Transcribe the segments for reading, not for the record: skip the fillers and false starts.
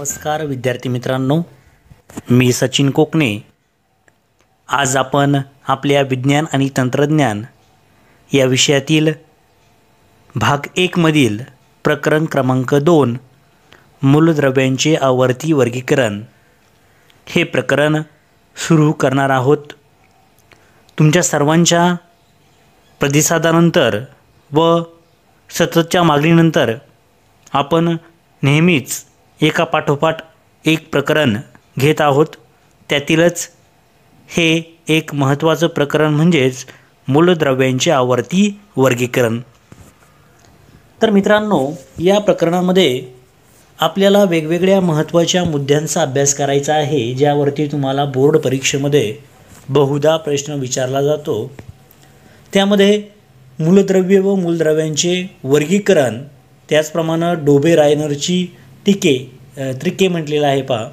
नमस्कार विद्यार्थी मित्रांनो, मी सचिन कोकणे। आज आपण आपल्या विज्ञान आणि तंत्रज्ञान या विषयातील भाग 1 मधील प्रकरण क्रमांक 2 मूलद्रव्यांचे आवर्ती वर्गीकरण हे प्रकरण सुरू करणार आहोत। तुमच्या सर्वांच्या प्रतिसादानंतर व सततच्या मागणीनंतर आपण नेहमीच एका पाठोपाठ एक प्रकरण घेत आहोत। त्यातीलच हे एक महत्त्वाचं प्रकरण म्हणजेच मूलद्रव्यांचे आवर्ती वर्गीकरण। तर मित्रांनो, या प्रकरणामध्ये आपल्याला वेगवेगळ्या महत्त्वाच्या मुद्द्यांचा अभ्यास करायचा आहे, ज्यावरती तुम्हाला बोर्ड परीक्षेमध्ये बहुधा प्रश्न विचारला जातो। त्यामध्ये मूलद्रव्ये व मूलद्रव्यांचे वर्गीकरण, त्याचप्रमाणे डोबे-रायनरची त्रिके म्हटलेलं आहे पहा।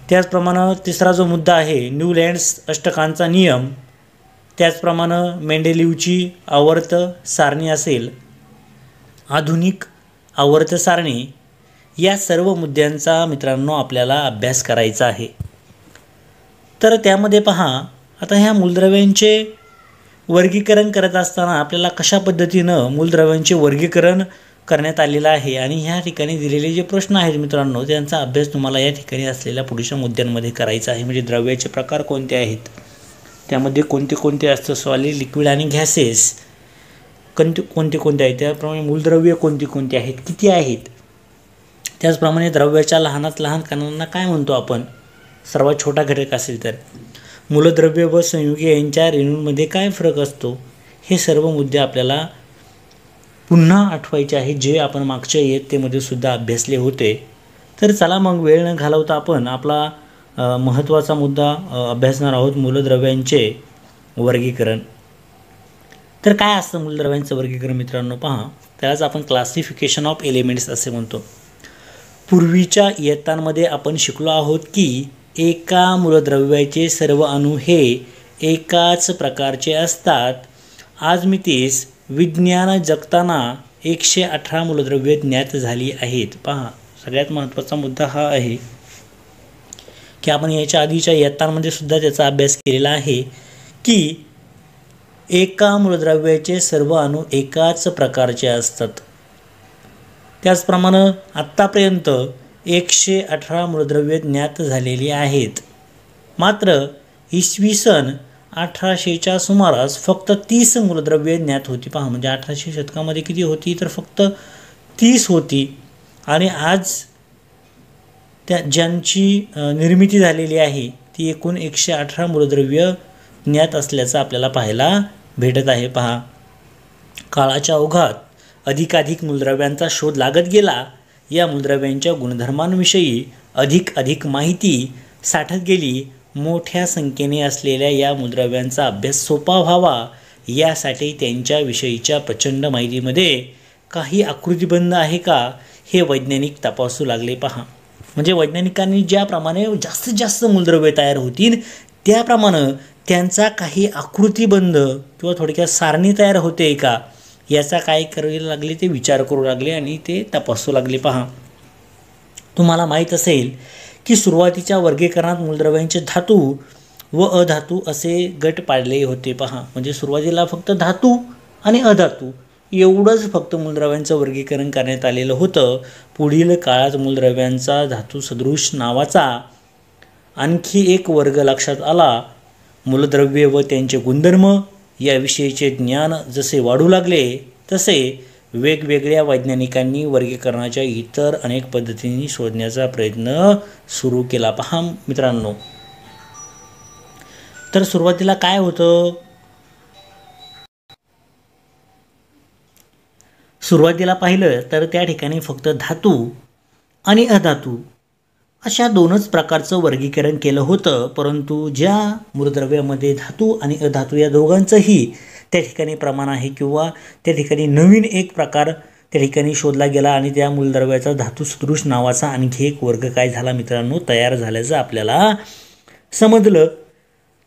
त्याचप्रमाणे तिसरा जो मुद्दा आहे न्यूलँड्स अष्टकांचा नियम, त्याचप्रमाणे मेंडेलीवची आवर्त सारणी असेल, आधुनिक आवर्त सारणी, या सर्व मुद्द्यांचा मित्रांनो आपल्याला अभ्यास करायचा आहे। तर त्यामध्ये पहा, आता ह्या मूलद्रव्यांचे वर्गीकरण करत असताना आपल्याला कशा पद्धतीनं मूलद्रव्यांचे वर्गीकरण करण्यात आलेलं आहे आणि ह्या ठिकाणी दिलेले जे प्रश्न आहेत मित्रांनो, त्यांचा अभ्यास तुम्हाला या ठिकाणी असलेल्या पुढच्या मुद्द्यांमध्ये करायचा आहे। म्हणजे द्रव्याचे प्रकार कोणते आहेत, त्यामध्ये कोणते कोणते असतं, सॉलिड, लिक्विड आणि गॅसेस कोणते कोणते आहेत, त्याप्रमाणे मूलद्रव्य कोणती कोणती आहेत, किती आहेत, त्याचप्रमाणे द्रव्याच्या लहानात लहान कणांना काय म्हणतो आपण, सर्वात छोटा घटक असेल तर, मूलद्रव्य व संयुगे यांच्या रेणूंमध्ये काय फरक असतो, हे सर्व मुद्दे आपल्याला पुन्हा आठवायचे आहेत, जे आपण मागच्या इयत्तेमध्ये सुद्धा अभ्यासले होते। तर चला मग वेळ न घालवता आपण आपला महत्त्वाचा मुद्दा अभ्यासणार आहोत, मूलद्रव्यांचे वर्गीकरण। तर काय असतं मूलद्रव्यांचं वर्गीकरण मित्रांनो, पहा, त्यालाच आपण क्लासिफिकेशन ऑफ एलिमेंट्स असे म्हणतो। पूर्वीच्या इयत्तांमध्ये आपण शिकलो आहोत की एका मूलद्रव्याचे सर्व अणू हे एकाच प्रकारचे असतात। आज मितीस विज्ञान जगताना 118 मूलद्रव्ये ज्ञात झाली आहेत। पहा, सगळ्यात महत्त्वाचा मुद्दा हा आहे की आपण याच्या आधीच्या इयत्तांमध्ये सुद्धा त्याचा अभ्यास केलेला आहे की एका मूलद्रव्याचे सर्व अणू एकाच प्रकारचे असतात। त्याचप्रमाणे आत्तापर्यंत 118 मूलद्रव्ये ज्ञात झालेली आहेत। मात्र इसवी सन 1800च्या सुमारास फक्त 30 मूलद्रव्ये ज्ञात होती। पहा, म्हणजे 1800 शतकामध्ये किती होती, तर फक्त 30 होती। आणि आज ज्यांची निर्मिती झालेली आहे ती एकूण 118 मूलद्रव्य ज्ञात असल्याचं आपल्याला पाहायला भेटत आहे। पहा, काळाच्या ओघात अधिकाधिक मूलद्रव्यांचा शोध लागत गेला। या मूलद्रव्यांच्या गुणधर्मांविषयी अधिक माहिती साठत गेली। मोठ्या संख्येने असलेल्या या मूलद्रव्यांचा अभ्यास सोपा व्हावा यासाठी त्यांच्याविषयीच्या प्रचंड माहितीमध्ये काही आकृतिबंध आहे का, हे वैज्ञानिक तपासू लागले। पहा, म्हणजे वैज्ञानिकांनी ज्याप्रमाणे जास्तीत जास्त मूलद्रव्ये तयार होतील त्याप्रमाणे त्यांचा काही आकृतिबंध किंवा थोडक्यात सारणी तयार होते का, याचा काय करायला लागले, ते विचार करू लागले आणि ते तपासू लागले। पहा, तुम्हाला माहीत असेल की सुरुवातीच्या वर्गीकरणात मूलद्रव्यांचे धातू व अधातू असे गट पाडले होते। पहा, म्हणजे सुरुवातीला फक्त धातू आणि अधातू एवढंच फक्त मूलद्रव्यांचं वर्गीकरण करण्यात आलेलं होतं। पुढील काळात मूलद्रव्यांचा धातू सदृश नावाचा आणखी एक वर्ग लक्षात आला। मूलद्रव्ये व त्यांचे गुणधर्म याविषयीचे ज्ञान जसे वाढू लागले तसे वेगवेगळ्या वैज्ञानिकांनी वर्गीकरणाच्या इतर अनेक पद्धतींनी शोधण्याचा प्रयत्न सुरू केला। पहा मित्रांनो, तर सुरुवातीला काय होतं, सुरुवातीला पाहिलं तर त्या ठिकाणी फक्त धातू आणि अधातू अशा दोनच प्रकारचं वर्गीकरण केलं होतं। परंतु ज्या मूलद्रव्यामध्ये धातू आणि अधातू या दोघांचंही त्या ठिकाणी प्रमाण आहे किंवा त्या ठिकाणी नवीन एक प्रकार त्या ठिकाणी शोधला गेला आणि त्या मूलद्रव्याचा धातू सदृश नावाचा आणखी एक वर्ग काय झाला मित्रांनो, तयार झाल्याचं आपल्याला समजलं।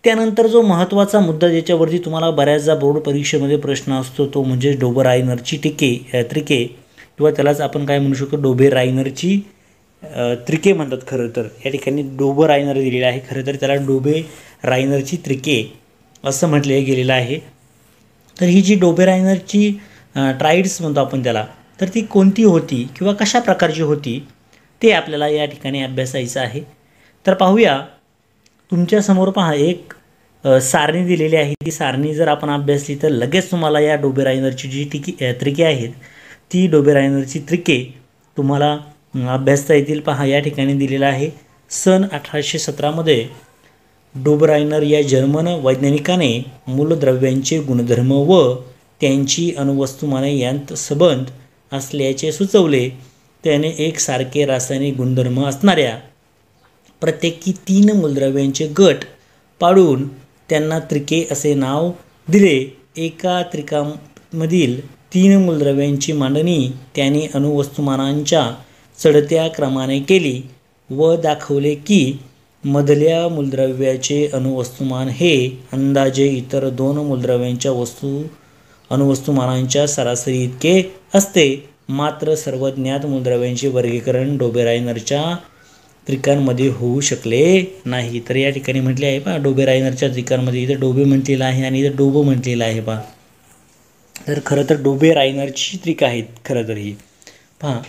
त्यानंतर जो महत्त्वाचा मुद्दा ज्याच्यावरती तुम्हाला बऱ्याचदा बोर्ड परीक्षेमध्ये प्रश्न असतो तो म्हणजे डोबे-रायनरची त्रिके किंवा त्यालाच आपण काय म्हणू शकतो, डोबे-रायनरची त्रिके म्हणतात खरं तर. या ठिकाणी डोबे रायनर दिलेलं आहे, खरं तर त्याला डोबे रायनरची त्रिके असं म्हटले गेलेलं आहे. तर ही जी डोबे रायनरची ट्राईड्स म्हणतो आपण त्याला, तर ती कोणती होती किंवा कशा प्रकारची होती ते आपल्याला या ठिकाणी अभ्यासायचं आहे. तर पाहूया, तुमच्यासमोर पहा एक सारणी दिलेली आहे. ती सारणी जर आपण अभ्यासली तर लगेच तुम्हाला या डोबे रायनरची जी त्रिके आहेत ती डोबे रायनरची त्रिके तुम्हाला अभ्यासता येतील. पहा या ठिकाणी दिलेला आहे. सन 1817मध्ये डोबे रायनर या जर्मन वैज्ञानिकाने मूलद्रव्यांचे गुणधर्म व त्यांची अणुवस्तुमाने यांत संबंध असल्याचे सुचवले. त्याने एकसारखे रासायनिक गुणधर्म असणाऱ्या प्रत्येकी 3 मूलद्रव्यांचे गट पाडून त्यांना त्रिके असे नाव दिले. एका त्रिकामधील 3 मूलद्रव्यांची मांडणी त्याने अणुवस्तुमानांच्या चढत्या क्रमाने केली व दाखवले की मधल्या मूलद्रव्याचे अणुवस्तुमान हे अंदाजे इतर 2 मूलद्रव्यांच्या अणुवस्तुमानांच्या सरासरी इतके असते. मात्र सर्व ज्ञात मूलद्रव्यांचे वर्गीकरण डोबे रायनरच्या त्रिकांमध्ये होऊ शकले नाही. तर या ठिकाणी म्हटले आहे पहा, डोबे रायनरच्या त्रिकांमध्ये इथं डोबे म्हटलेलं आहे आणि इथं डोबं म्हटलेलं आहे पहा. तर खरं तर डोबे रायनरची त्रिका आहेत खरं तर ही पहा.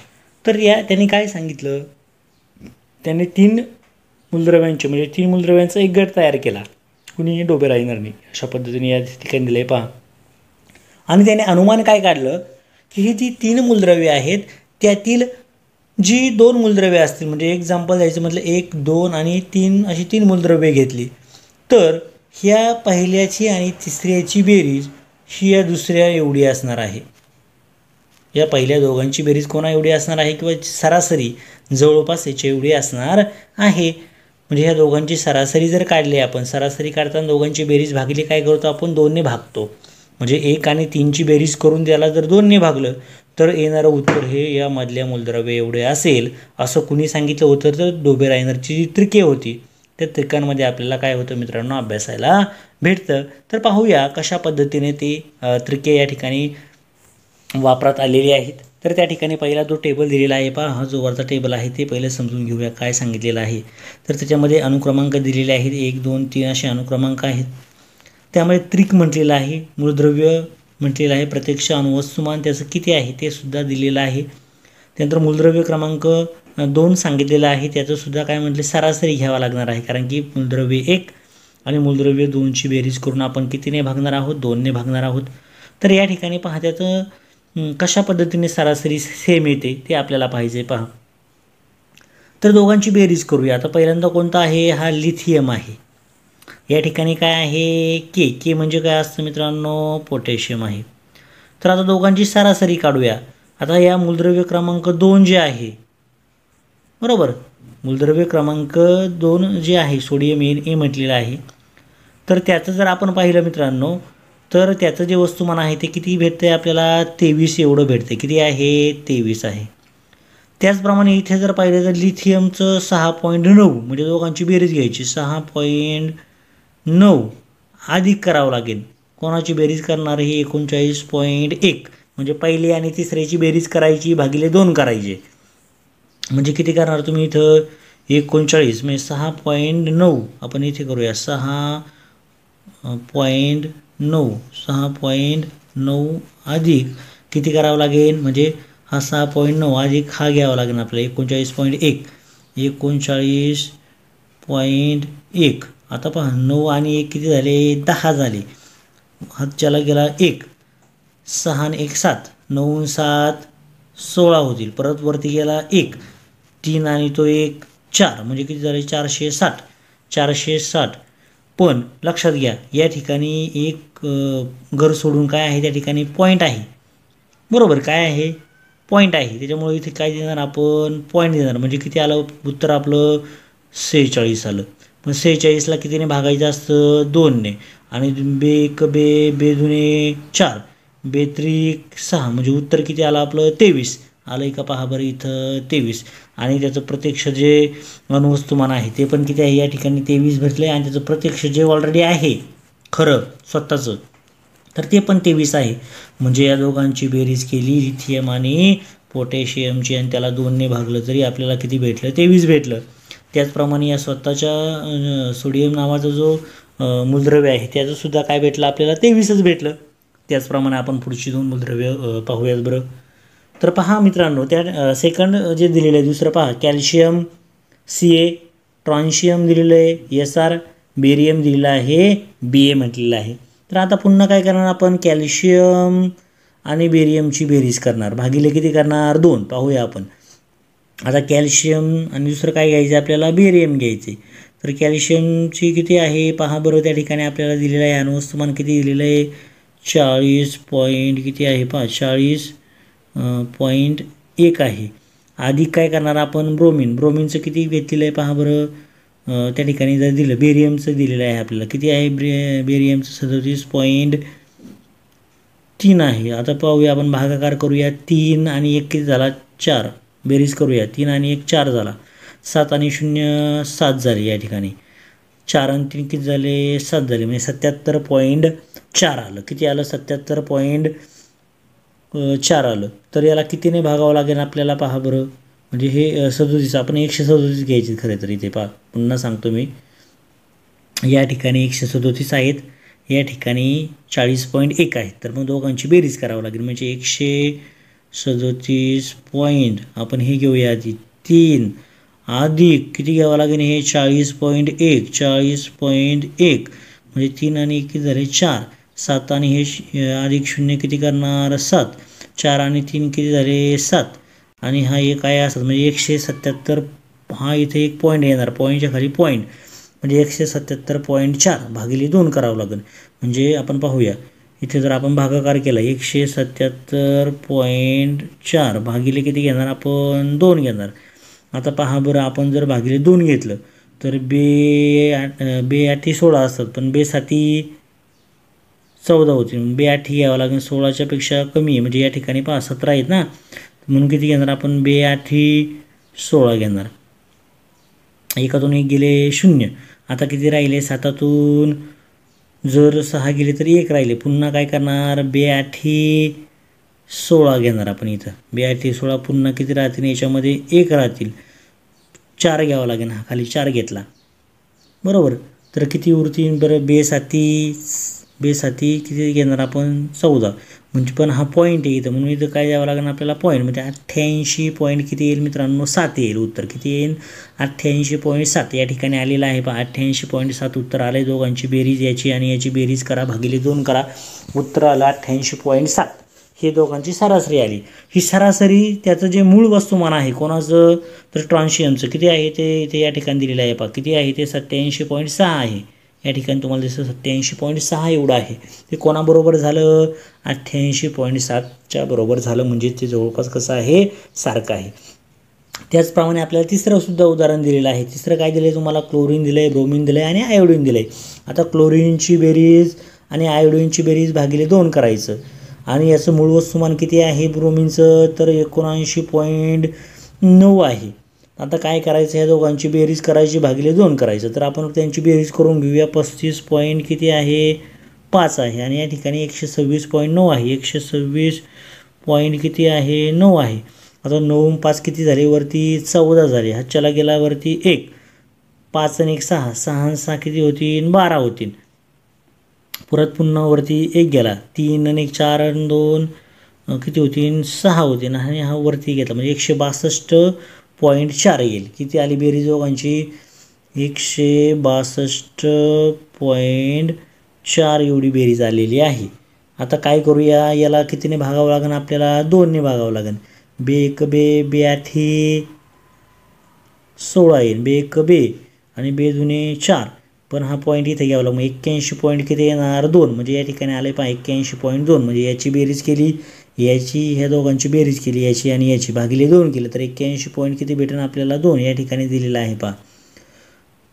तर त्यांनी काय सांगितलं, त्याने 3 मूलद्रव्यांचे म्हणजे 3 मूलद्रव्यांचा एक गट तयार केला. कुणी? डोबे रायनरने. अशा पद्धतीने या ठिकाणी दिलं आहे पहा. आणि त्याने अनुमान काय काढलं की ही जी 3 मूलद्रव्ये आहेत त्यातील जी 2 मूलद्रव्ये असतील, म्हणजे एक्झाम्पल द्यायचं म्हटलं 1, 2 आणि 3 अशी 3 मूलद्रव्ये घेतली, तर ह्या पहिल्याची आणि तिसऱ्याची बेरीज ही या दुसऱ्या एवढी असणार आहे. या पहिल्या दोघांची बेरीज कोणा एवढी असणार आहे किंवा सरासरी जवळपास याच्या एवढी असणार आहे. म्हणजे ह्या दोघांची सरासरी जर काढली आपण, सरासरी काढताना दोघांची बेरीज भागली काय करतो आपण, 2 ने भागतो. म्हणजे 1 आणि 3ची बेरीज करून त्याला जर 2 ने भागलं तर येणारं उत्तर हे या मधल्या मूलद्रव्य एवढे असेल असं कुणी सांगितलं होतं. तर डोबे रायनरची जी त्रिके होती त्या त्रिकांमध्ये आपल्याला काय होतं मित्रांनो, अभ्यासायला भेटतं. तर पाहूया कशा पद्धतीने ते त्रिके या ठिकाणी वापरात आलेली आहेत. तर त्या ठिकाणी पहिला जो टेबल दिलेला आहे पहा, हा जो वरचा टेबल आहे ते पहिले समजून घेऊया काय सांगितलेलं आहे. तर त्याच्यामध्ये अनुक्रमांक दिलेले आहेत, 1, 2, 3 असे अनुक्रमांक आहेत. त्यामध्ये त्रिक म्हटलेलं आहे, मूलद्रव्य म्हटलेलं आहे, प्रत्यक्ष अणुवस्तुमान त्याचं किती आहे ते सुद्धा दिलेलं आहे. त्यानंतर मूलद्रव्य क्रमांक 2 सांगितलेलं आहे, त्याचंसुद्धा काय म्हटले सरासरी घ्यावा लागणार आहे, कारण की मूलद्रव्य 1 आणि मूलद्रव्य 2ची बेरीज करून आपण कितीने भागणार आहोत, 2 ने भागणार आहोत. तर या ठिकाणी पहा त्याचं कशा पद्धतीने सरासरी सेम येते ते आपल्याला पाहिजे पहा. तर दोघांची बेरीज करूया. आता पहिल्यांदा कोणता आहे, हा लिथियम आहे. या ठिकाणी काय आहे, के म्हणजे काय असतं मित्रांनो, पोटॅशियम आहे. तर आता दोघांची सरासरी काढूया. आता या मूलद्रव्य क्रमांक 2 जे आहे, बरोबर, मूलद्रव्य क्रमांक 2 जे आहे सोडियम ए म्हटलेलं आहे, तर त्याचं जर आपण पाहिलं मित्रांनो तर त्याचं जे वस्तुमान आहे ते किती भेटते आपल्याला, 23 एवढं भेटते. किती आहे, 23 आहे. त्याचप्रमाणे इथे जर पाहिलं तर लिथियमचं 6.9 म्हणजे दोघांची बेरीज घ्यायची, 6.9 अधिक करावं लागेल. कोणाची बेरीज करणार ही 39.1 म्हणजे पहिली आणि तिसऱ्याची बेरीज करायची भागिले 2 करायचे, म्हणजे किती करणार तुम्ही इथं 39 म्हणजे 6.9 आपण इथे करूया 6.9 अधिक किती करावं लागेल, म्हणजे हा 6.9 अधिक हा घ्यावा लागेल आपल्याला 39.1. आता पहा 9 आणि 1 किती झाले, 10 झाले. हातच्याला गेला 1, 6 आणि 1 7, 9 7 16 होतील. परत वरती गेला 1, 3 आणि तो 1 4 म्हणजे किती झाले 460. पण लक्षात घ्या या ठिकाणी एक घर सोडून काय आहे, त्या ठिकाणी पॉईंट आहे, बरोबर, काय आहे, पॉईंट आहे. त्याच्यामुळे इथे काय देणार आपण, पॉईंट देणार. म्हणजे किती आलं उत्तर आपलं 46 आलं. पण 46ला कितीने भागायचं असतं, 2 ने. आणि बे दुने 4, बेत्रिक 6 म्हणजे उत्तर किती आलं आपलं 23 आलं का पहा बरं इथं 23. आणि त्याचं प्रत्यक्ष जे अणुवस्तुमान आहे ते पण किती आहे, या ठिकाणी 23 भेटले. आणि त्याचं प्रत्यक्ष जे ऑलरेडी आहे खरं स्वतःचं तर ते पण 23 आहे. म्हणजे या दोघांची बेरीज केली लिथियम आणि पोटॅशियमची आणि त्याला 2ने भागलं तरी आपल्याला किती भेटलं 23 भेटलं. त्याचप्रमाणे या स्वतःच्या सोडियम नावाचा जो मूलद्रव्य आहे त्याचंसुद्धा काय भेटलं आपल्याला 23च भेटलं. त्याचप्रमाणे आपण पुढची 2 मूलद्रव्य पाहूयात बरं. तर पहा मित्रांनो, त्या सेकंड जे दिलेलं आहे दुसरं पहा, कॅल्शियम Ca, ट्रॉन्शियम दिलेलं आहे Sr, बेरियम दिलेलं आहे Ba म्हटलेलं आहे. तर आता पुन्हा काय करणार आपण, कॅल्शियम आणि बेरियमची बेरीज करणार, भागिले किती करणार 2. पाहूया आपण. आता कॅल्शियम आणि दुसरं काय घ्यायचं आपल्याला, बेरियम घ्यायचे. तर कॅल्शियमची किती आहे पहा बरं, त्या ठिकाणी आपल्याला दिलेलं आहे अणुवस्तुमान किती दिलेलं आहे 40 पॉईंट किती आहे पहा 40.1 आहे. अधिक काय करणार आपण, ब्रोमिनचं किती घेतलेलं आहे पहा बरं. त्या ठिकाणी जर दिलं बेरियमचं दिलेलं आहे आपल्याला किती आहे, बेरियमचं 37.3 आहे. आता पाहूया आपण, भागाकार करूया. 3 आणि 1 किती झाला 4, बेरीज करूया. 3 आणि 1 4 झाला, 7 आणि 0 7 झाले. या ठिकाणी 4 आणि 3 किती झाले 7 झाले, म्हणजे 77.4 आलं. किती आलं 77.4 आलं. तर याला कितीने भागावं लागेल आपल्याला पहा बरं. म्हणजे हे 37 आपण 137 घ्यायचे खरं तर. इथे पहा पुन्हा सांगतो मी, या ठिकाणी 137 आहेत, या ठिकाणी 40.1 आहेत. तर मग दोघांची बेरीज करावं लागेल, म्हणजे 137 पॉईंट आपण हे घेऊया आधी 3 अधिक किती घ्यावं लागेल हे 40.1 म्हणजे 3 आणि 1 किती झाले 4, 7 आणि हे अधिक 0 किती करणार 7, 4 आणि 3 किती झाले 7 आणि हा एक आहे असं, म्हणजे 177. हा इथे एक पॉईंट येणार, पॉईंटच्या खाली पॉईंट, म्हणजे 177.4 भागिले 2 करावं लागेल. म्हणजे आपण पाहूया इथे जर आपण भागाकार केला 177.4 भागिले किती घेणार आपण 2 घेणार. आता पहा बरं, आपण जर भागिले 2 घेतलं तर बे 8 16 असतात, पण बे 7 14 होते. बे 8 घ्यावं लागेल, 16च्या पेक्षा कमी आहे, म्हणजे या ठिकाणी पहा 17 आहेत ना, म्हणून किती घेणार आपण बे 8 16 घेणार. एकातून 1 गेले 0. आता किती राहिले 7तून जर 6 गेले तर 1 राहिले. पुन्हा काय करणार बे 8 16 घेणार आपण. इथं बे 8 16 पुन्हा किती राहतील याच्यामध्ये 1 राहतील, 4 घ्यावं लागेल. हा खाली 4 घेतला बरोबर. तर किती उरतील बरं, बे 7 किती घेणार आपण 14, म्हणजे पण हा पॉईंट आहे इथं, म्हणून इथं काय द्यावं लागेल आपल्याला पॉईंट, म्हणजे 88 पॉईंट किती येईल मित्रांनो 7 येईल. उत्तर किती येईल 88.7 या ठिकाणी आलेलं आहे पहा. 88.7 उत्तर आलं आहे. दोघांची बेरीज याची आणि याची बेरीज करा, भागिले 2 करा, उत्तर आलं 88.7. हे दोघांची सरासरी आली. ही सरासरी त्याचं जे मूळ वस्तुमान आहे कोणाचं, तर ट्रॉन्शियमचं किती आहे ते इथे या ठिकाणी दिलेलं आहे पहा. किती आहे ते 87.6 आहे. या ठिकाणी तुम्हाला दिसतं 87.6 एवढं आहे. ते कोणाबरोबर झालं 88.7च्या बरोबर झालं, म्हणजे ते जवळपास कसं आहे सारखं आहे. त्याचप्रमाणे आपल्याला तिसरं सुद्धा उदाहरण दिलेलं आहे. तिसरं काय दिलं आहे तुम्हाला, क्लोरीन दिलं आहे, ब्रोमिन दिलं आहे आणि आयोडीन दिलं आहे. आता क्लोरीनची बेरीज आणि आयोडीनची बेरीज भागिले 2 करायचं आणि याचं मूळ वस्तुमान किती आहे ब्रोमिनचं, तर 79.9 आहे. आता काय करायचं, ह्या दोघांची बेरीज करायची, भागिले 2 करायचं. तर आपण त्यांची बेरीज करून घेऊया. 35 पॉईंट किती आहे 5 आहे आणि या ठिकाणी 126.9 आहे. 126 पॉईंट किती आहे 9 आहे. आता 9 5 किती झाले वरती 14 झाले. हा चला गेला वरती 1, 5 आणि 1 6, 6 आणि 6 किती होतील 12 होतील. परत पुन्हा वरती 1 गेला, 3 आणि 1 4 आणि 2 किती होतील 6 होतील आणि हा वरती घेतला, म्हणजे 162.4 येईल. किती आली बेरीज दोघांची 162.4 एवढी बेरीज आलेली आहे. आता काय करूया, याला कितीने भागावं लागेल आपल्याला 2ने भागावं लागेल. बे 1 बे 8 16 येईल, बे 1 बे आणि बे 2 4, पण हा पॉईंट इथे घ्यावा लागेल. 81 पॉईंट किती येणार 2, म्हणजे या ठिकाणी आले पहा 81.2, म्हणजे याची बेरीज केली, याची ह्या दोघांची बेरीज केली, याची आणि याची भागिले 2 केलं तर 81 पॉईंट किती भेटेल आपल्याला 2 या ठिकाणी दिलेलं आहे पहा.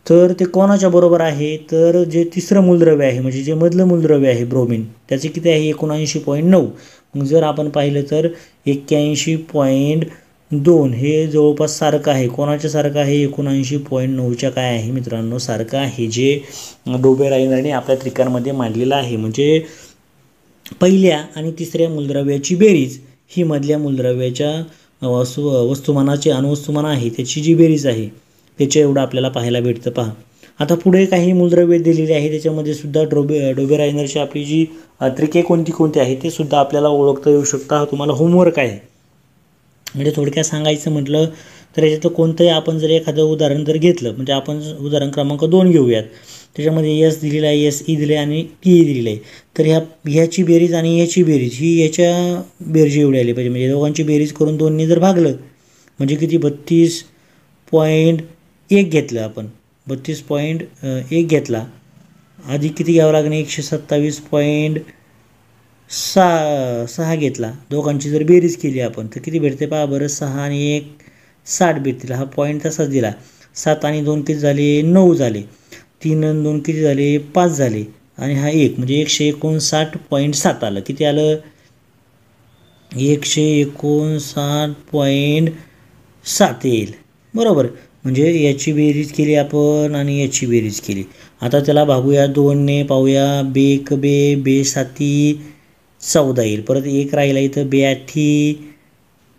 तर ते कोणाच्या बरोबर आहे, तर जे तिसरं मूलद्रव्य आहे म्हणजे जे मधलं मूलद्रव्य आहे ब्रोमिन, त्याचे किती आहे 79.9. मग जर आपण पाहिलं तर 81.2 हे जवळपास सारखं आहे. कोणाच्या सारखं आहे 79.9च्या काय आहे मित्रांनो सारखं आहे, जे डोबेराइनरने आपल्या त्रिकांमध्ये मांडलेलं आहे. म्हणजे पहिल्या आणि तिसऱ्या मूलद्रव्याची बेरीज ही मधल्या मूलद्रव्याच्या वस्तुमानाचे अणुवस्तुमान आहे त्याची जी बेरीज आहे त्याच्या एवढं आपल्याला पाहायला भेटतं. पहा आता पुढे काही मूलद्रव्ये दिलेली आहे, त्याच्यामध्ये सुद्धा डोबे रायनरची आपली जी त्रिके कोणती आहे ते सुद्धा आपल्याला ओळखता येऊ शकतं. हा तुम्हाला होमवर्क आहे. म्हणजे थोडक्यात सांगायचं म्हटलं तर याच्यातलं कोणतंही आपण जर एखादं उदाहरण जर घेतलं, म्हणजे आपण उदाहरण क्रमांक 2 घेऊयात. त्याच्यामध्ये एस दिलेला आहे, एस ई दिले आणि टी ई दिलेलं आहे. तर ह्याची बेरीज आणि ह्याची बेरीज ही याच्या बेरजी एवढी आली पाहिजे. म्हणजे दोघांची बेरीज करून 2ने जर भागलं म्हणजे किती 32.1 घेतलं आपण, 32.1 घेतला. आधी किती घ्यावं लागणे 127.6 घेतला. दोघांची जर बेरीज केली आपण तर किती भेटते पहा बरं. 6 आणि 1 60 भेटतील. हा पॉईंट तसाच दिला. 7 आणि 2 किती झाले 9 झाले. 3 आणि 2 किती झाले 5 झाले. आणि हा 1 म्हणजे 159.7 आलं. किती आलं 159.7 येईल बरोबर. म्हणजे याची बेरीज केली आपण आणि याची बेरीज केली. आता त्याला भागूया 2ने, पाहूया बेक बे 7 14 येईल. परत 1 राहिला इथं 82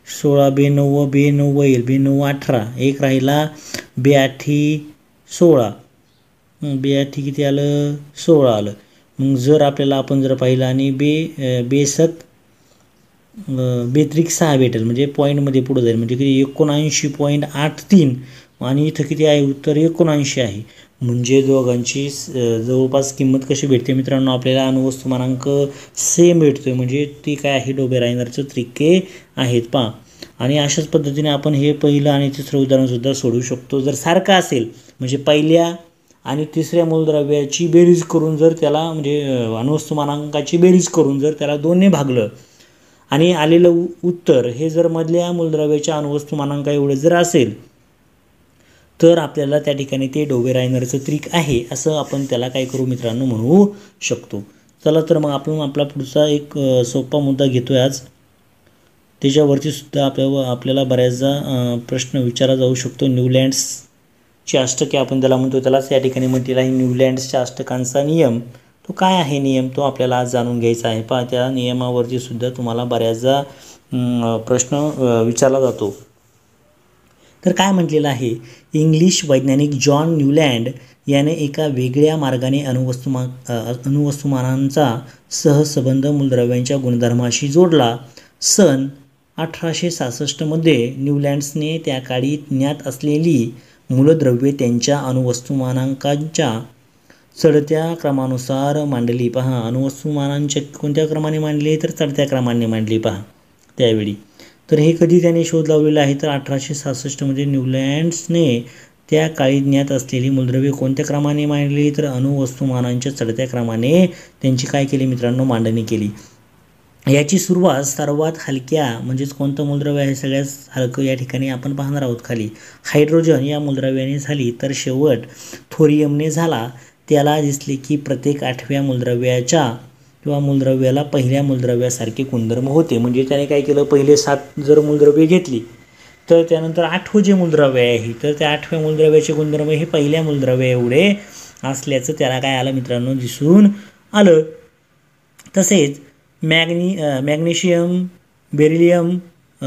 16 9 येईल. 9 18. 1 राहिला 82 16. 82 किती आलं 16 आलं. मग जर आपल्याला आपण जर पाहिलं आणि बेसक 6 भेटेल म्हणजे पॉईंटमध्ये पुढे जाईल. म्हणजे किती 79.83 आणि इथं किती आहे उत्तर 79 आहे. म्हणजे दोघांची जवळपास किंमत कशी भेटते मित्रांनो आपल्याला अणुवस्तुमानांक सेम भेटतोय. म्हणजे ती काय आहे डोबे रायनरचे त्रिके आहेत पहा. आणि अशाच पद्धतीने आपण हे पहिलं आणि तिसरं उदाहरणसुद्धा सोडवू शकतो. जर सारखं असेल म्हणजे पहिल्या आणि तिसऱ्या मूलद्रव्याची बेरीज करून जर त्याला म्हणजे अणुवस्तुमानांकाची बेरीज करून जर त्याला 2ने भागलं आणि आलेलं उत्तर हे जर मधल्या मूलद्रव्याच्या अणुवस्तुमानांका एवढे जर असेल तर आपल्याला त्या ठिकाणी ते डोबे रायनरचं त्रिक आहे असं आपण त्याला काय करू मित्रांनो म्हणू शकतो. चला तर मग आपण आपला पुढचा एक सोपा मुद्दा घेतोय आज. त्याच्यावरती सुद्धा आपल्याला बऱ्याचदा प्रश्न विचारला जाऊ शकतो. न्यूलँड्सची अष्टके आपण त्याला म्हणतो, त्यालाच या ठिकाणी म्हटलेलं आहे न्यूलँड्सच्या अष्टकांचा नियम. तो काय आहे नियम तो आपल्याला आज जाणून घ्यायचा आहे. पहा त्या नियमावरती सुद्धा तुम्हाला बऱ्याचदा प्रश्न विचारला जातो. तर काय म्हटलेलं आहे इंग्लिश वैज्ञानिक जॉन न्यूलँड याने एका वेगळ्या मार्गाने अणुवस्तुमानांचा सहसंबंध मूलद्रव्यांच्या गुणधर्माशी जोडला. सन 1866 न्यूलँड्सने त्या काळी ज्ञात असलेली मूलद्रव्ये त्यांच्या अणुवस्तुमानांकांच्या चढत्या क्रमानुसार मांडली. पहा अणुवस्तुमानांच्या कोणत्या क्रमाने मांडली तर चढत्या क्रमाने मांडली पहा त्यावेळी. तर हे कधी त्याने शोध लावलेला आहे तर 1866 न्यूलँड्सने त्या काळी ज्ञात असलेली मूलद्रव्ये कोणत्या क्रमाने मांडली तर अणुवस्तुमानांच्या चढत्या क्रमाने त्यांची काय केली मित्रांनो मांडणी केली. याची सुरुवात सर्वात हलक्या म्हणजेच कोणतं मूलद्रव्य आहे सगळ्यात हलकं या ठिकाणी आपण पाहणार आहोत खाली हायड्रोजन या मूलद्रव्याने झाली. तर शेवट थोरियमने झाला. त्याला दिसले की प्रत्येक 8व्या मूलद्रव्याच्या किंवा मूलद्रव्याला पहिल्या मूलद्रव्यासारखे गुणधर्म होते. म्हणजे त्याने काय केलं पहिले 7 जर मूलद्रव्ये घेतली तर त्यानंतर 8वं जे मूलद्रव्य आहे तर त्या 8व्या मूलद्रव्याचे गुणधर्म हे पहिल्या मूलद्रव्या एवढे असल्याचं त्याला काय आलं मित्रांनो दिसून आलं. तसेच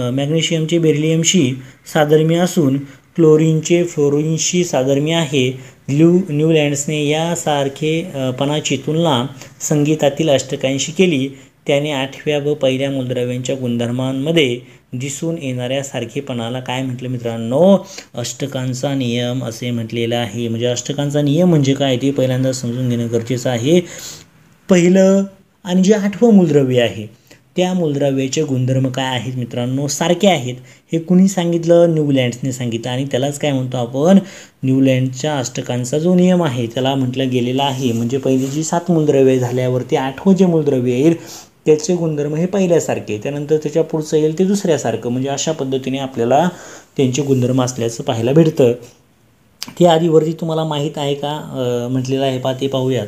मॅग्नेशियमचे बेरिलियमशी साधर्म्य असून क्लोरीनचे फ्लोरीनशी साधर्म्य आहे. न्यूलँड्सने या सारखेपणाची तुलना संगीतातील अष्टकांशी केली. त्याने 8व्या व पहिल्या मूलद्रव्यांच्या गुणधर्मांमध्ये दिसून येणाऱ्या सारखेपणाला काय म्हटलं मित्रांनो अष्टकांचा नियम असे म्हटलेलं आहे. म्हणजे अष्टकांचा नियम म्हणजे काय ते पहिल्यांदा समजून घेणं गरजेचं आहे. पहिलं आणि जे 8वं मूलद्रव्य आहे त्या मूलद्रव्याचे गुणधर्म काय आहेत मित्रांनो सारखे आहेत. हे कुणी सांगितलं न्यूलँड्सने सांगितलं आणि त्यालाच काय म्हणतो आपण न्यूलँडच्या अष्टकांचा जो नियम आहे त्याला म्हटलं गेलेला आहे. म्हणजे पहिली जी 7 मूलद्रव्ये झाल्यावरती 8वं जे मूलद्रव्य येईल त्याचे गुणधर्म हे पहिल्यासारखे त्यानंतर त्याच्या पुढचं येईल ते दुसऱ्यासारखं. म्हणजे अशा पद्धतीने आपल्याला त्यांचे गुणधर्म असल्याचं पाहायला भेटतं. ते आधीवरती तुम्हाला माहीत आहे का म्हटलेलं आहे ते पाहूयात.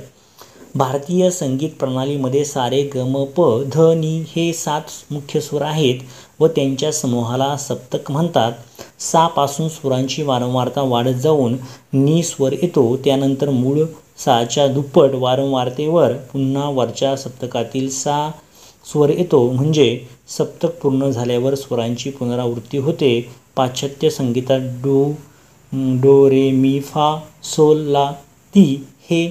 भारतीय संगीत प्रणालीमध्ये सारे ग म प ध नी हे 7 मुख्य स्वर आहेत व त्यांच्या समूहाला सप्तक म्हणतात. सा पासून स्वरांची वारंवारता वाढत जाऊन नी स्वर येतो. त्यानंतर मूळ साच्या दुप्पट वारंवारतेवर पुन्हा वरच्या सप्तकातील सा स्वर येतो. म्हणजे सप्तक पूर्ण झाल्यावर स्वरांची पुनरावृत्ती होते. पाश्चात्य संगीतात डो रे मी फा सोल ला ती हे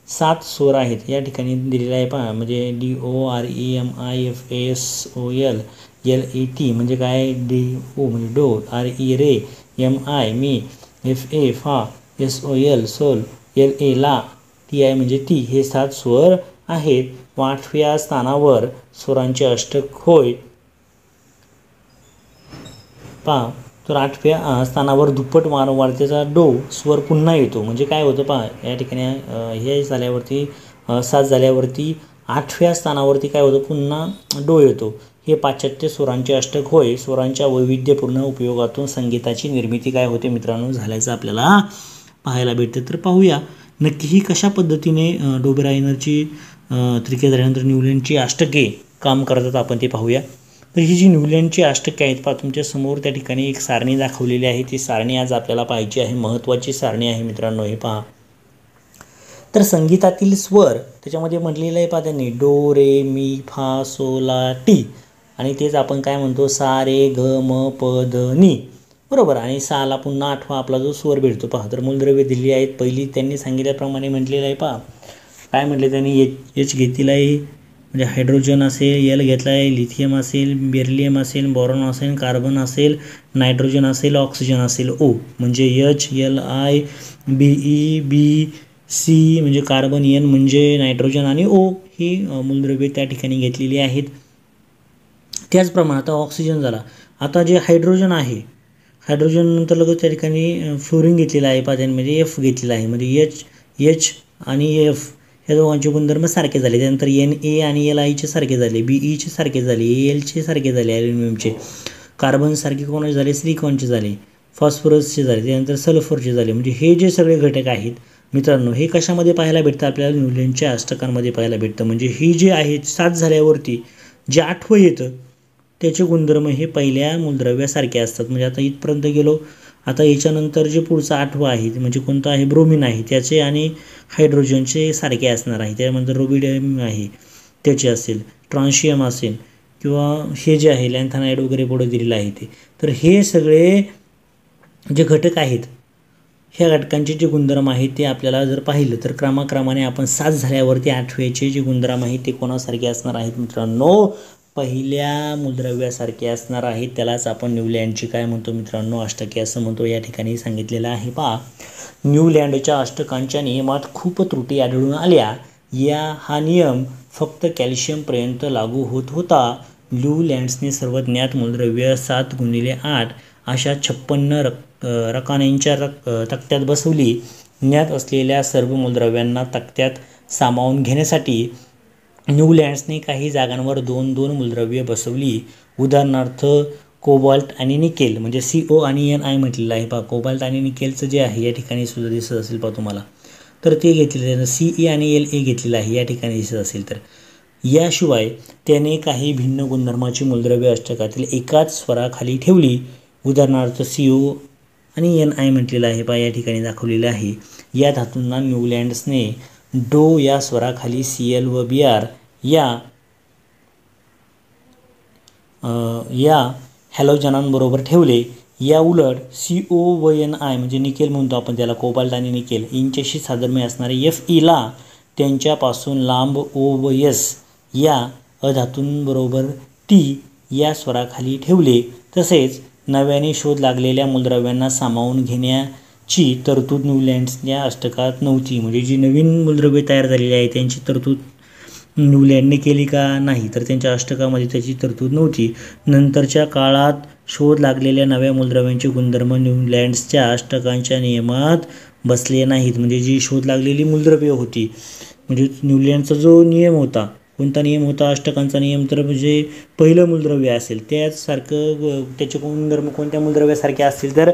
7 स्वर आहेत. या ठिकाणी दिलेलं आहे पहा, म्हणजे DOREMIFASOL म्हणजे काय, DO म्हणजे डो, RE रे, MI मी, FA फा, SOL सोल, LA ला, TI म्हणजे ती, हे 7 स्वर आहेत. 8व्या स्थानावर स्वरांचे अष्टक होय पहा. तर 8व्या स्थानावर दुप्पट वारंवारतेचा डो स्वर पुन्हा येतो. म्हणजे काय होतं पहा, या ठिकाणी हे झाल्यावरती 7 झाल्यावरती 8व्या स्थानावरती काय होतं, पुन्हा डो येतो. हे पाश्चात्य स्वरांचे अष्टक होय. स्वरांच्या वैविध्यपूर्ण उपयोगातून संगीताची निर्मिती काय होते मित्रांनो झाल्याचं आपल्याला पाहायला भेटते. तर पाहूया नक्की ही कशा पद्धतीने डोबेरायनरची त्रिके झाल्यानंतर न्यूलँडची अष्टके काम करतात आपण ते पाहूया. तर ही जी न्यूलँडची अष्टके आहेत पहा, तुमच्या समोर त्या ठिकाणी एक सारणी दाखवलेली आहे. ती सारणी आज आपल्याला पाहिजे आहे, महत्त्वाची सारणी आहे मित्रांनो. हे पहा, तर संगीतातील स्वर त्याच्यामध्ये म्हटलेलं आहे पहा त्यांनी, डो रे मी फा सो ला टी, आणि तेच आपण काय म्हणतो, सा रे ग म प ध नी, बरोबर. आणि साला पुन्हा 8वा आपला जो स्वर भेटतो पहा. तर मूलद्रव्ये दिली आहेत. पहिली त्यांनी सांगितल्याप्रमाणे म्हटलेलं आहे पहा, काय म्हटले त्यांनी, एच घेतलेलं आहे म्हणजे हायड्रोजन असेल, एल घेतला आहे, लिथियम असेल, बेरिलियम असेल, बोरॉन असेल, कार्बन असेल, नायट्रोजन असेल, ऑक्सिजन असेल, ओ म्हणजे HLI, BE, BC म्हणजे कार्बन, N म्हणजे नायट्रोजन आणि O ही मूलद्रव्ये त्या ठिकाणी घेतलेली आहेत. त्याचप्रमाणे आता ऑक्सिजन झाला. आता जे हायड्रोजन आहे, हायड्रोजन नंतर लगेच त्या ठिकाणी फ्लोरीन घेतलेला आहे पहा, म्हणजे F घेतलेला आहे, म्हणजे H आणि F ह्या दोघांचे गुणधर्म सारखे झाले. त्यानंतर Na आणि Liचे सारखे झाले, Beचे सारखे झाले, Alचे सारखे झाले, ॲल्युमिनियमचे. कार्बन सारखे कोणाचे झाले, सिलिकॉनचे झाले, फॉस्फरसचे झाले, त्यानंतर सल्फरचे झाले. म्हणजे हे जे सगळे घटक आहेत मित्रांनो, हे कशामध्ये पाहायला भेटतं आपल्याला, न्यूलँडच्या अष्टकांमध्ये पाहायला भेटतं. म्हणजे ही जे आहे 7 झाल्यावरती जे 8वं येतं त्याचे गुणधर्म हे पहिल्या मूलद्रव्यासारखे असतात. म्हणजे आता इथपर्यंत गेलो. आता याच्यानंतर जे पुढचं 8वं आहे म्हणजे कोणतं आहे, ब्रोमिन आहे, त्याचे आणि हायड्रोजनचे सारखे असणार आहे. त्यानंतर रुबिडियम आहे त्याचे असेल, ट्रान्शियम असेल, किंवा हे जे आहे लॅन्थानाइड वगैरे पुढे दिलेलं आहे ते. तर हे सगळे जे घटक आहेत, ह्या घटकांचे जे गुणधर्म आहेत ते आपल्याला जर पाहिलं तर क्रमाक्रमाने आपण 7 झाल्यावरती 8व्याचे जे गुणधर्म आहेत ते कोणासारखे असणार आहेत मित्रांनो, पहिल्या मूलद्रव्यासारखे असणार आहेत. त्यालाच आपण न्यूलँडची काय म्हणतो मित्रांनो, अष्टके असं म्हणतो. या ठिकाणी सांगितलेलं आहे पहा, न्यूलँडच्या अष्टकांच्या नियमात खूप त्रुटी आढळून आल्या. हा नियम फक्त कॅल्शियमपर्यंत लागू होत होता. न्यूलँड्सने सर्व ज्ञात मूलद्रव्य 7 × 8 अशा 56 रकान्यांच्या तक्त्यात बसवली. ज्ञात असलेल्या सर्व मूलद्रव्यांना तक्त्यात सामावून घेण्यासाठी न्यूलँड्सने काही जागांवर 2-2 मूलद्रव्ये बसवली. उदाहरणार्थ कोबाल्ट आणि निकेल, म्हणजे CO आणि Ni म्हटलेलं आहे पहा. कोबाल्ट आणि निकेलचं जे आहे या ठिकाणी सुद्धा दिसत असेल पहा तुम्हाला, तर ते घेतलेलं आहे. Ce आणि La घेतलेलं आहे या ठिकाणी दिसत असेल. तर याशिवाय त्याने काही भिन्न गुणधर्माची मूलद्रव्ये अष्टकातील एकाच स्वराखाली ठेवली. उदाहरणार्थ CO आणि Ni म्हटलेलं आहे पहा, या ठिकाणी दाखवलेलं आहे. या धातूंना न्यूलँड्सने डो या स्वराखाली Cl व Br या हॅलोजनांबरोबर ठेवले. या उलट CO व Ni म्हणजे निकेल म्हणतो आपण त्याला, कोबाल्ट आणि निकेल यांच्याशी साधर्म्य असणारे Fe ला त्यांच्यापासून लांब O व S या अधातूंबरोबर T या स्वराखाली ठेवले. तसेच नव्याने शोध लागलेल्या मूलद्रव्यांना सामावून घेण्याची तरतूद न्यूलँड्सच्या अष्टकात नव्हती. म्हणजे जी नवीन मूलद्रव्ये तयार झालेली आहे त्यांची तरतूद न्यूलँडने केली का, नाही, तर त्यांच्या अष्टकामध्ये त्याची तरतूद नव्हती. नंतरच्या काळात शोध लागलेल्या नव्या मूलद्रव्यांचे गुणधर्म न्यूलँड्सच्या अष्टकांच्या नियमात बसले नाहीत. म्हणजे जी शोध लागलेली मूलद्रव्ये होती, म्हणजे न्यूलँडचा जो नियम होता, कोणता नियम होता, अष्टकांचा नियम, तर म्हणजे पहिलं मूलद्रव्य असेल त्याचसारखं त्याचे गुणधर्म कोणत्या मूलद्रव्यासारखे असतील, तर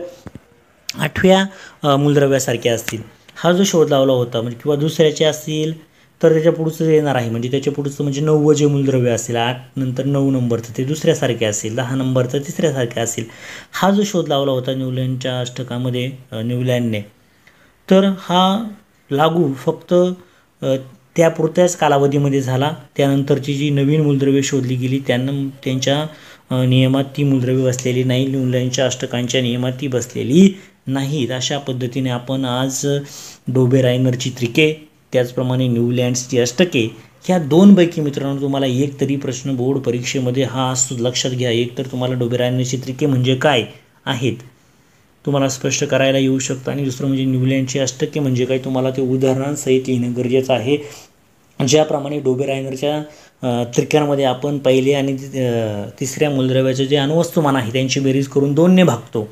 8व्या मूलद्रव्यासारखे असतील. हा जो शोध लावला होता म्हणजे, किंवा दुसऱ्याचे असतील तर त्याच्या पुढचं येणार आहे, म्हणजे त्याच्या पुढचं म्हणजे 9वं जे मूलद्रव्य असेल, 8 नंतर 9 नंबरचं ते दुसऱ्यासारखे असेल, 10 नंबरचं तिसऱ्यासारखे असेल. हा जो शोध लावला होता न्यूलँडच्या अष्टकामध्ये न्यूलँडने, तर हा लागू फक्त त्यापुरत्याच कालावधीमध्ये झाला. त्यानंतरची जी नवीन मूलद्रव्ये शोधली गेली त्यांच्या नियमात ती मूलद्रव्ये बसलेली नाही, न्यूलँडच्या अष्टकांच्या नियमात ती बसलेली नाहीत. अशा पद्धतीने आपण आज डोबेरायनरची त्रिके त्याचप्रमाणे न्यूलँड्सची अष्टके ह्या दोनपैकी मित्रांनो तुम्हाला एक तरी प्रश्न बोर्ड परीक्षेमध्ये हा लक्षात घ्या. एक तर तुम्हाला डोबेरायनरची त्रिके म्हणजे काय आहेत तुम्हाला स्पष्ट करायला येऊ शकतं आणि दुसरं म्हणजे न्यूलँडची अष्टके म्हणजे काय तुम्हाला ते उदाहरणांसहित लिहिणं गरजेचं आहे. ज्याप्रमाणे डोबेरायनरच्या त्रिक्यांमध्ये आपण पहिले आणि तिसऱ्या मूलद्रव्याचे जे अणुवस्तुमान आहे त्यांची बेरीज करून 2ने भागतो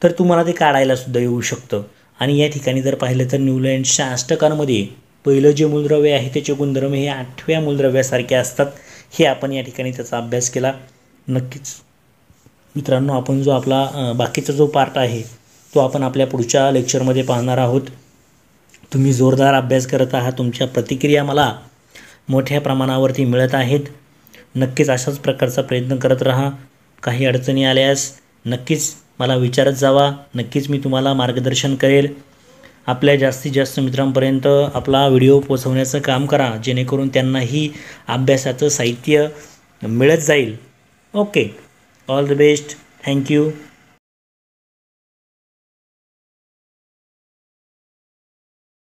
तर तुम्हाला ते काढायला सुद्धा येऊ शकतं. आणि या ठिकाणी जर पाहिलं तर न्यूलँडच्या अष्टकांमध्ये पहिलं जे मूलद्रव्य आहे त्याचे गुणधर्म हे 8व्या मूलद्रव्यासारखे असतात. हे आपण या ठिकाणी त्याचा अभ्यास केला. नक्कीच मित्रांनो आपण जो आपला बाकीचा जो पार्ट आहे तो आपण आपल्या पुढच्या लेक्चरमध्ये पाहणार आहोत. तुम्ही जोरदार अभ्यास करत आहात, तुमच्या प्रतिक्रिया मला मोठ्या प्रमाणावरती मिळत आहेत. नक्कीच अशाच प्रकारचा प्रयत्न करत राहा. काही अडचणी आल्यास नक्कीच मला विचारत जावा, नक्कीच मी तुम्हाला मार्गदर्शन करेल. आपल्या जास्तीत जास्त मित्रांपर्यंत आपला व्हिडिओ पोहोचवण्याचं काम करा जेणेकरून त्यांनाही अभ्यासाचं साहित्य मिळत जाईल. Okay, all the best. Thank you.